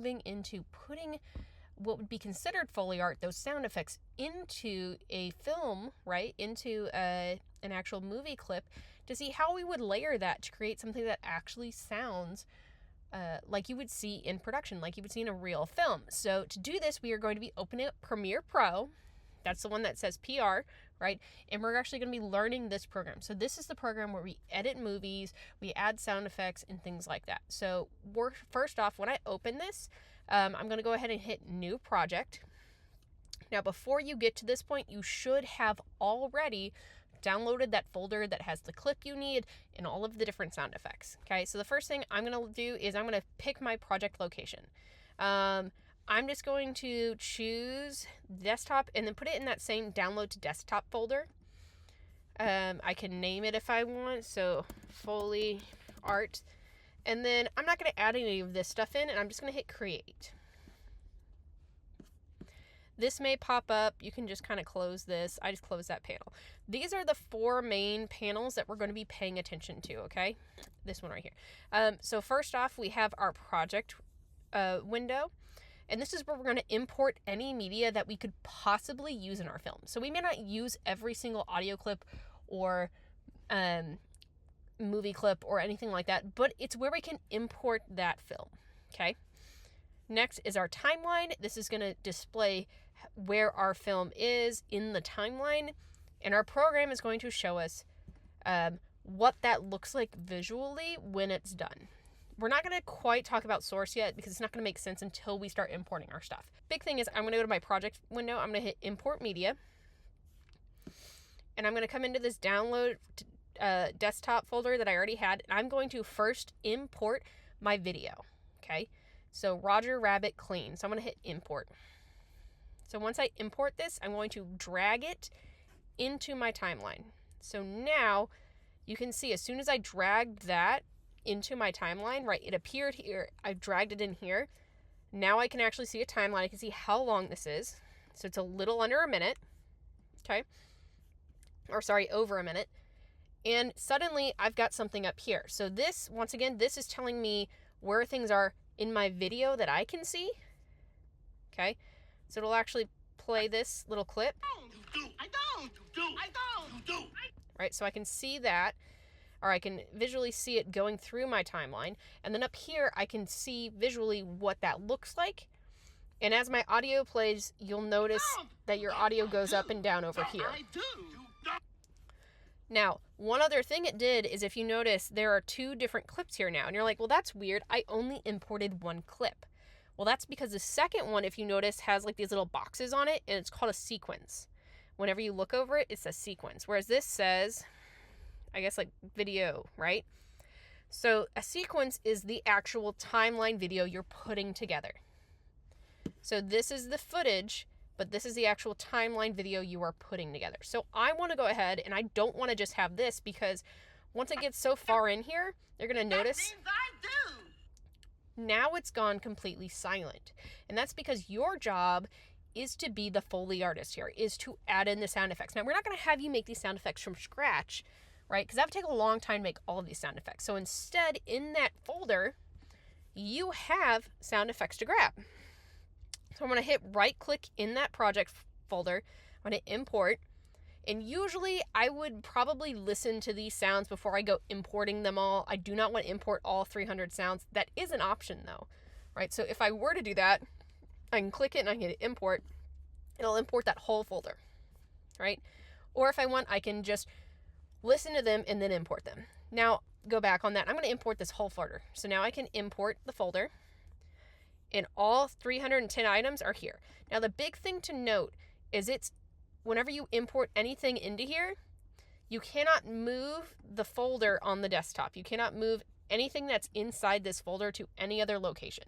moving into putting what would be considered Foley art, those sound effects, into a film, right? Into an actual movie clip, to see how we would layer that to create something that actually sounds like you would see in production, like you would see in a real film. So to do this, we are going to be opening up Premiere Pro. That's the one that says PR, right? And we're actually going to be learning this program. So this is the program where we edit movies, we add sound effects and things like that. So first off, when I open this, I'm going to go ahead and hit New Project. Now, before you get to this point, you should have already downloaded that folder that has the clip you need and all of the different sound effects. Okay, so the first thing I'm going to do is I'm going to pick my project location. I'm just going to choose desktop and then put it in that same download to desktop folder. I can name it if I want, so Foley art. And then I'm not going to add any of this stuff in, and I'm just going to hit create. This may pop up. You can just kind of close this. I just closed that panel. These are the 4 main panels that we're going to be paying attention to, okay? This one right here. So first off, we have our project window. And this is where we're going to import any media that we could possibly use in our film. So we may not use every single audio clip or movie clip or anything like that, but it's where we can import that film, okay? Next is our timeline. This is going to display where our film is in the timeline, and our program is going to show us what that looks like visually when it's done. We're not going to quite talk about source yet because it's not going to make sense until we start importing our stuff. Big thing is I'm going to go to my project window. I'm going to hit import media, and I'm going to come into this download desktop folder that I already had, and I'm going to first import my video, okay? So Roger Rabbit clean. So I'm going to hit import. So once I import this, I'm going to drag it into my timeline. So now you can see as soon as I dragged that into my timeline, right, it appeared here. I've dragged it in here. Now I can actually see a timeline. I can see how long this is. So it's a little under a minute. Okay. Or sorry, over a minute. And suddenly I've got something up here. So this, once again, this is telling me where things are in my video that I can see. Okay. So it'll actually play this little clip. I don't. Right. So I can see that, or I can visually see it going through my timeline. And then up here, I can see visually what that looks like. And as my audio plays, you'll notice that your audio goes up and down over here. Now, one other thing it did is, if you notice, there are 2 different clips here now. And you're like, well, that's weird. I only imported 1 clip. Well, that's because the second one, if you notice, has like these little boxes on it, and it's called a sequence. Whenever you look over it, it says sequence. Whereas this says, I guess, like video, right? So a sequence is the actual timeline video you're putting together. So this is the footage, but this is the actual timeline video you are putting together. So I want to go ahead, and I don't want to just have this, because once it gets so far in here, they're going to notice now it's gone completely silent. And that's because your job is to be the Foley artist here, is to add in the sound effects. Now, we're not going to have you make these sound effects from scratch, right? Because that would take a long time to make all of these sound effects. So instead, in that folder, you have sound effects to grab. So I'm going to hit right click in that project folder. I'm going to import. And usually I would probably listen to these sounds before I go importing them all. I do not want to import all 300 sounds. That is an option though, right? So if I were to do that, I can click it and I can hit import. It'll import that whole folder, right? Or if I want, I can just listen to them and then import them. Now, go back on that. I'm going to import this whole folder. So now I can import the folder, and all 310 items are here. Now, the big thing to note is whenever you import anything into here, you cannot move the folder on the desktop. You cannot move anything that's inside this folder to any other location,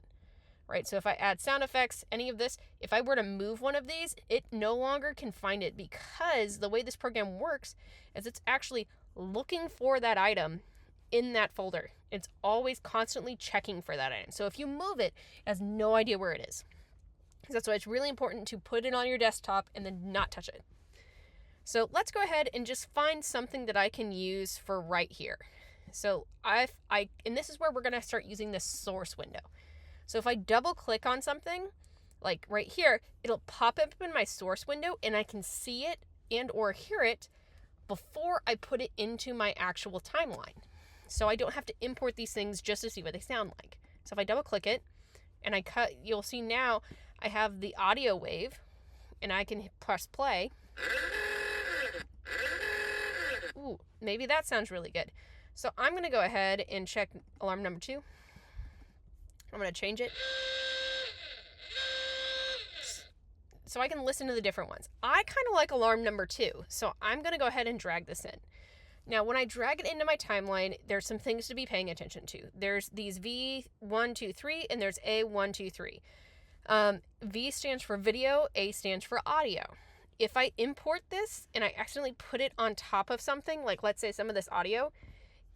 right? So if I add sound effects, any of this, if I were to move one of these, it no longer can find it, because the way this program works is it's actually looking for that item in that folder. It's always constantly checking for that item. So if you move it, it has no idea where it is. That's why it's really important to put it on your desktop and then not touch it. So let's go ahead and just find something that I can use for right here. So and this is where we're going to start using this source window. So if I double click on something, like right here, it'll pop up in my source window and I can see it and or hear it before I put it into my actual timeline. So I don't have to import these things just to see what they sound like. So if I double click it and I cut, you'll see now I have the audio wave and I can press play. Ooh, maybe that sounds really good. So I'm going to go ahead and check alarm number 2. I'm going to change it so I can listen to the different ones. I kind of like alarm number 2, so I'm going to go ahead and drag this in. Now, when I drag it into my timeline, there's some things to be paying attention to. There's these V1, 2, 3, and there's A1, 2, 3. V stands for video, A stands for audio. If I import this and I accidentally put it on top of something, like let's say some of this audio,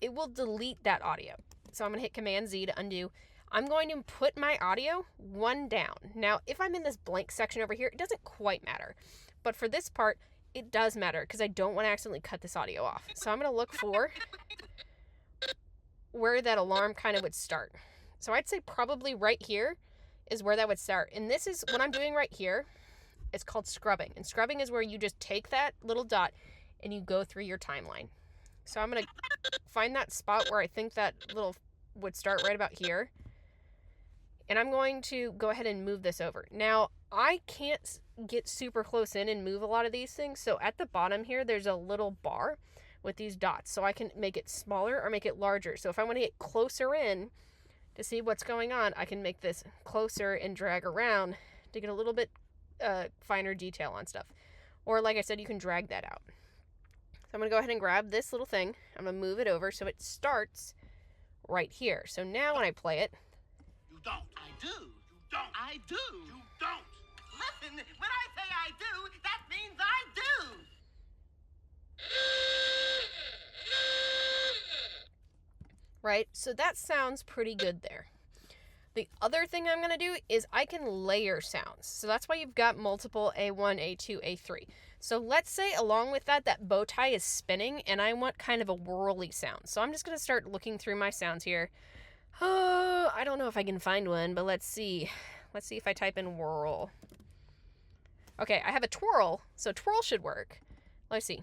it will delete that audio. So I'm going to hit Command Z to undo. I'm going to put my audio 1 down. Now, if I'm in this blank section over here, it doesn't quite matter. But for this part, it does matter because I don't want to accidentally cut this audio off. So I'm going to look for where that alarm kind of would start. So I'd say probably right here is where that would start. And this is what I'm doing right here. It's called scrubbing. And scrubbing is where you just take that little dot and you go through your timeline. So I'm going to find that spot where I think that little would start right about here. And I'm going to go ahead and move this over. Now, I can't get super close in and move a lot of these things. So at the bottom here, there's a little bar with these dots. So I can make it smaller or make it larger. So if I want to get closer in to see what's going on, I can make this closer and drag around to get a little bit finer detail on stuff. Or like I said, you can drag that out. So I'm going to go ahead and grab this little thing. I'm going to move it over so it starts right here. So now when I play it, you don't. I do. You don't. I do. You don't. Listen, when I say I do, that means I do. Right? So that sounds pretty good there. The other thing I'm going to do is I can layer sounds. So that's why you've got multiple A1, A2, A3. So let's say along with that, that bow tie is spinning and I want kind of a whirly sound. So I'm just going to start looking through my sounds here. Oh, I don't know if I can find one, but let's see. Let's see if I type in whirl. Okay, I have a twirl, so twirl should work. Let's see.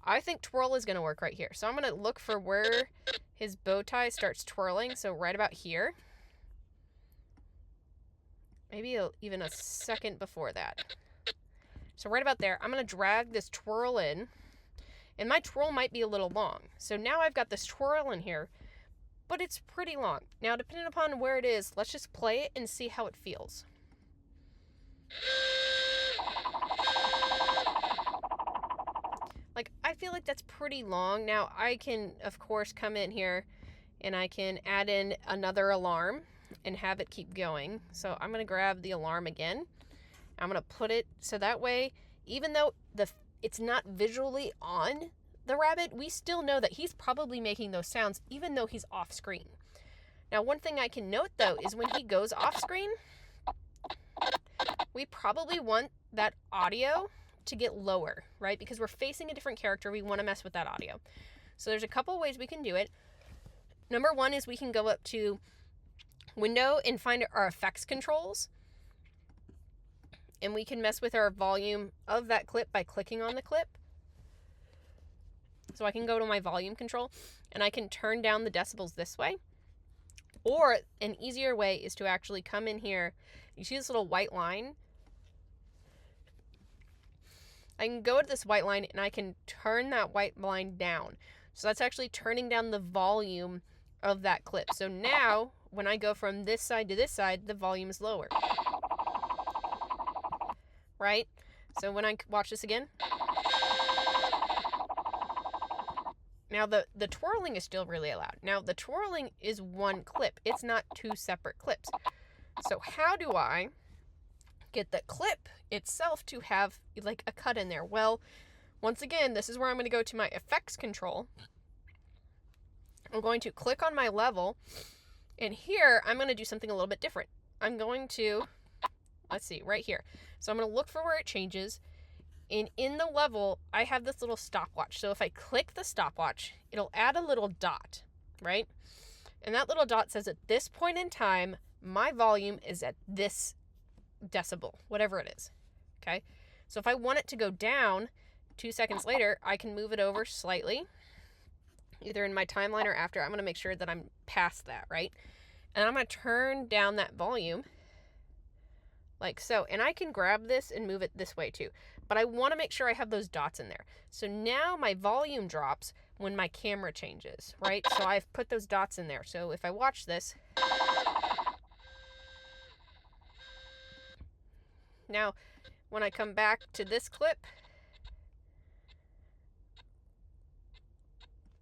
I think twirl is going to work right here. So I'm going to look for where his bow tie starts twirling. So right about here. Maybe even a second before that. So right about there, I'm going to drag this twirl in. And my twirl might be a little long. So now I've got this twirl in here, but it's pretty long. Now, depending upon where it is, let's just play it and see how it feels. Like, I feel like that's pretty long. Now, I can, of course, come in here and I can add in another alarm and have it keep going. So I'm going to grab the alarm again. I'm going to put it so that way, even though it's not visually on the rabbit, we still know that he's probably making those sounds even though he's off screen. Now, one thing I can note, though, is when he goes off screen, we probably want that audio to get lower, right? Because we're facing a different character. We want to mess with that audio. So there's a couple ways we can do it. Number one is we can go up to Window and find our effects controls. And we can mess with our volume of that clip by clicking on the clip. So I can go to my volume control and I can turn down the decibels this way. Or an easier way is to actually come in here. You see this little white line? I can go to this white line and I can turn that white line down. So that's actually turning down the volume of that clip. So now when I go from this side to this side, the volume is lower. Right? So when I watch this again, now the twirling is still really loud. Now the twirling is one clip. It's not two separate clips. So how do I get the clip itself to have like a cut in there? Well, once again, this is where I'm going to go to my effects control. I'm going to click on my level, and here I'm going to do something a little bit different. I'm going to, let's see, right here. So I'm going to look for where it changes, and in the level, I have this little stopwatch. So if I click the stopwatch, it'll add a little dot, right? And that little dot says at this point in time, my volume is at this decibel, whatever it is. Okay? So if I want it to go down 2 seconds later, I can move it over slightly, either in my timeline or after. I'm going to make sure that I'm past that, right? And I'm going to turn down that volume like so. And I can grab this and move it this way too. But I want to make sure I have those dots in there. So now my volume drops when my camera changes, right? So I've put those dots in there. So if I watch this, now when I come back to this clip,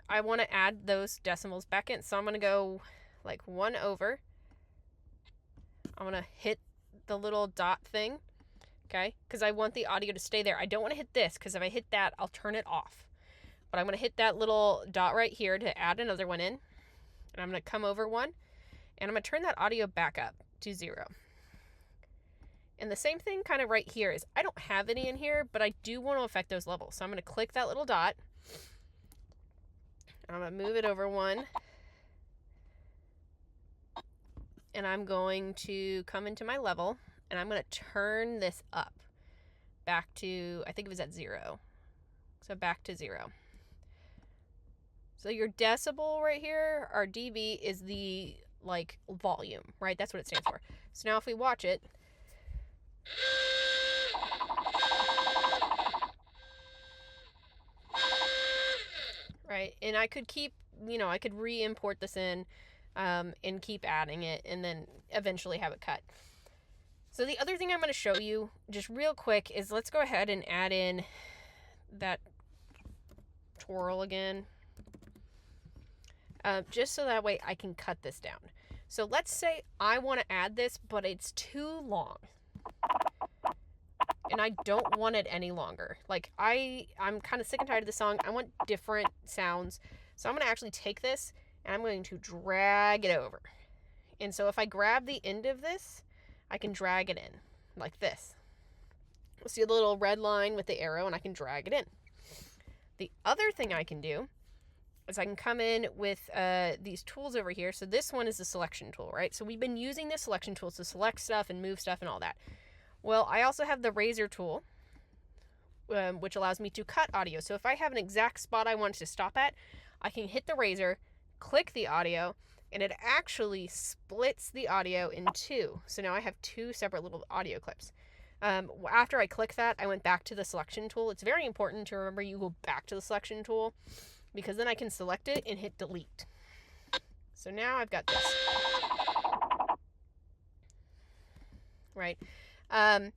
I want to add those decimals back in. So I'm going to go like 1 over. I'm going to hit the little dot thing, okay? Because I want the audio to stay there. I don't want to hit this, because if I hit that, I'll turn it off. But I'm going to hit that little dot right here to add another one in. And I'm going to come over 1. And I'm going to turn that audio back up to 0. And the same thing kind of right here is I don't have any in here, but I do want to affect those levels. So I'm going to click that little dot. I'm going to move it over 1. And I'm going to come into my level, and I'm going to turn this up back to, I think it was at 0. So back to 0. So your decibel right here, our dB, is the like volume, right? That's what it stands for. So now if we watch it, right? And I could keep, I could re-import this in and keep adding it and then eventually have it cut. So the other thing I'm going to show you just real quick is let's go ahead and add in that twirl again. Just so that way I can cut this down. So let's say I want to add this, but it's too long. And I don't want it any longer. Like, I'm kind of sick and tired of the song. I want different sounds. So I'm going to actually take this and I'm going to drag it over. And so if I grab the end of this, I can drag it in like this. See the little red line with the arrow, and I can drag it in. The other thing I can do is I can come in with these tools over here. So this one is the selection tool, right? So we've been using the selection tools to select stuff and move stuff and all that. Well, I also have the razor tool, which allows me to cut audio. So if I have an exact spot I want to stop at, I can hit the razor, click the audio, and it actually splits the audio in 2. So now I have 2 separate little audio clips. After I click that, I went back to the selection tool. It's very important to remember you go back to the selection tool, because then I can select it and hit delete. So now I've got this. Right? So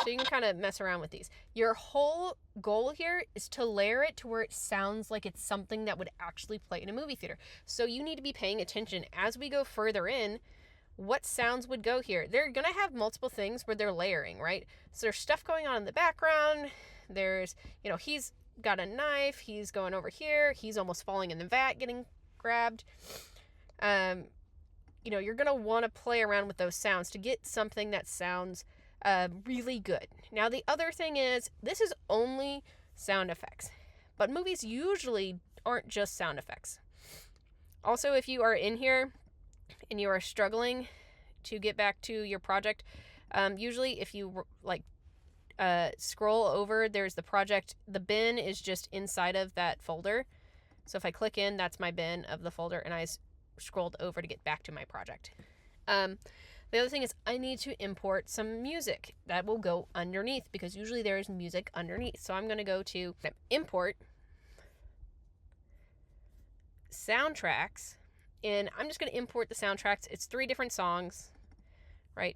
you can kind of mess around with these. Your whole goal here is to layer it to where it sounds like it's something that would actually play in a movie theater. So you need to be paying attention as we go further in. What sounds would go here? They're going to have multiple things where they're layering, right? So there's stuff going on in the background. There's, he's got a knife. He's going over here. He's almost falling in the vat, getting grabbed. You're going to want to play around with those sounds to get something that sounds really good. Now, the other thing is, this is only sound effects, but movies usually aren't just sound effects. Also, if you are in here and you are struggling to get back to your project, usually if you scroll over, there's the project. The bin is just inside of that folder. So if I click in, that's my bin of the folder, and I scrolled over to get back to my project. The other thing is I need to import some music that will go underneath, because usually there is music underneath. So I'm going to go to import soundtracks, and I'm just going to import the soundtracks. It's 3 different songs, right?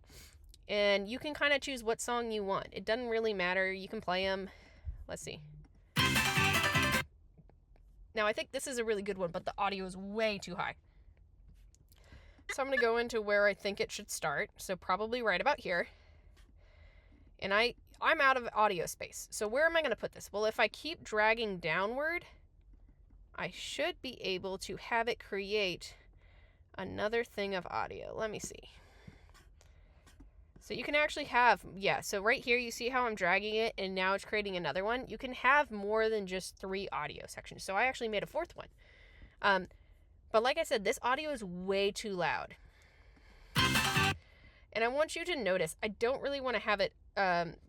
And you can kind of choose what song you want. It doesn't really matter. You can play them. Let's see. Now, I think this is a really good one, but the audio is way too high. So I'm going to go into where I think it should start. So probably right about here. And I'm out of audio space. So where am I going to put this? Well, if I keep dragging downward, I should be able to have it create another thing of audio. Let me see. So you can actually have, so right here you see how I'm dragging it and now it's creating another one. You can have more than just 3 audio sections. So I actually made a 4th one. But like I said, this audio is way too loud. And I want you to notice, I don't really want to have it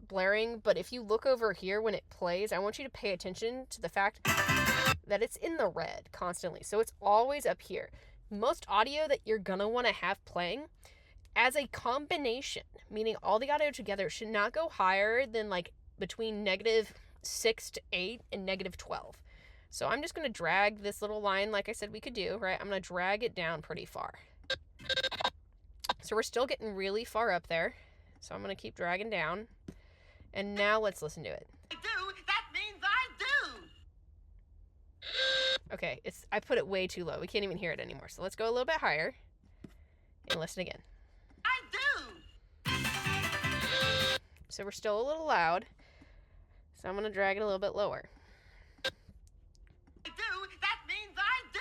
blaring, but if you look over here when it plays, I want you to pay attention to the fact that it's in the red constantly. So it's always up here. Most audio that you're going to want to have playing as a combination, meaning all the audio together, should not go higher than like between -6 to 8 and -12. So I'm just going to drag this little line like I said we could do, right? I'm going to drag it down pretty far. So we're still getting really far up there. So I'm going to keep dragging down. And now let's listen to it. I do, that means I do. Okay, I put it way too low. We can't even hear it anymore. So let's go a little bit higher and listen again. I do. So we're still a little loud. So I'm going to drag it a little bit lower. I do, that means I do.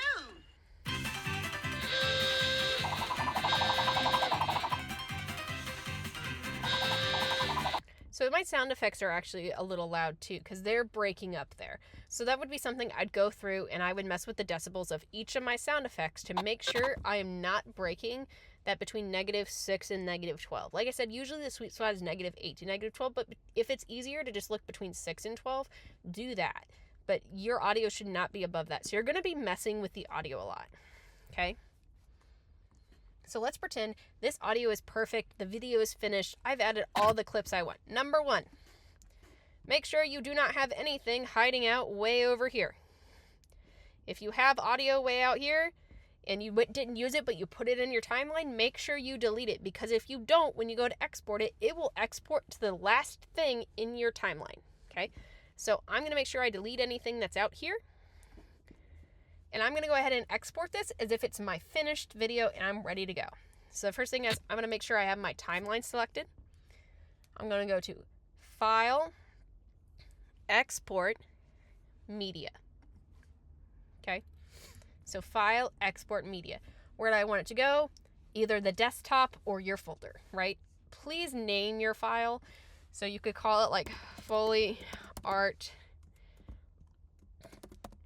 So my sound effects are actually a little loud too, because they're breaking up there. So that would be something I'd go through, and I would mess with the decibels of each of my sound effects to make sure I am not breaking that between -6 and -12. Like I said, usually the sweet spot is -8 to -12, but if it's easier to just look between 6 and 12, do that. But your audio should not be above that. So you're going to be messing with the audio a lot, okay? So let's pretend this audio is perfect. The video is finished. I've added all the clips I want. Number 1, make sure you do not have anything hiding out way over here. If you have audio way out here and you didn't use it, but you put it in your timeline, make sure you delete it, because if you don't, when you go to export it, it will export to the last thing in your timeline, okay? So I'm going to make sure I delete anything that's out here. And I'm going to go ahead and export this as if it's my finished video and I'm ready to go. So the first thing is I'm going to make sure I have my timeline selected. I'm going to go to File, Export, Media. Okay. So File, Export, Media. Where do I want it to go? Either the desktop or your folder, right? Please name your file. So you could call it like Foley Art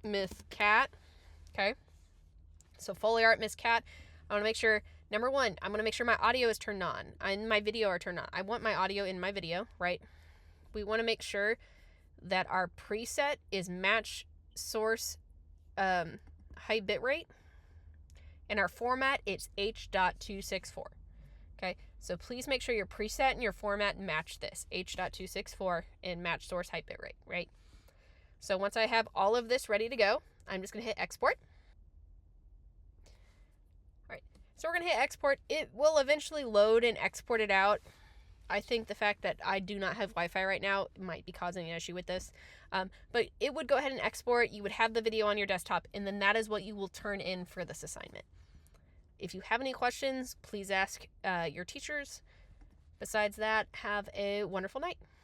Myth Cat. Okay, so Foley Art Miss Cat. I want to make sure, number 1, I'm going to make sure my audio is turned on and my video are turned on. I want my audio in my video, right? We want to make sure that our preset is match source high bitrate, and our format it's H.264. Okay, so please make sure your preset and your format match this H.264 and match source high bitrate, right? So once I have all of this ready to go, I'm just going to hit export. All right, so we're going to hit export. It will eventually load and export it out. I think the fact that I do not have Wi-Fi right now might be causing an issue with this. But it would go ahead and export. You would have the video on your desktop, and then that is what you will turn in for this assignment. If you have any questions, please ask your teachers. Besides that, have a wonderful night.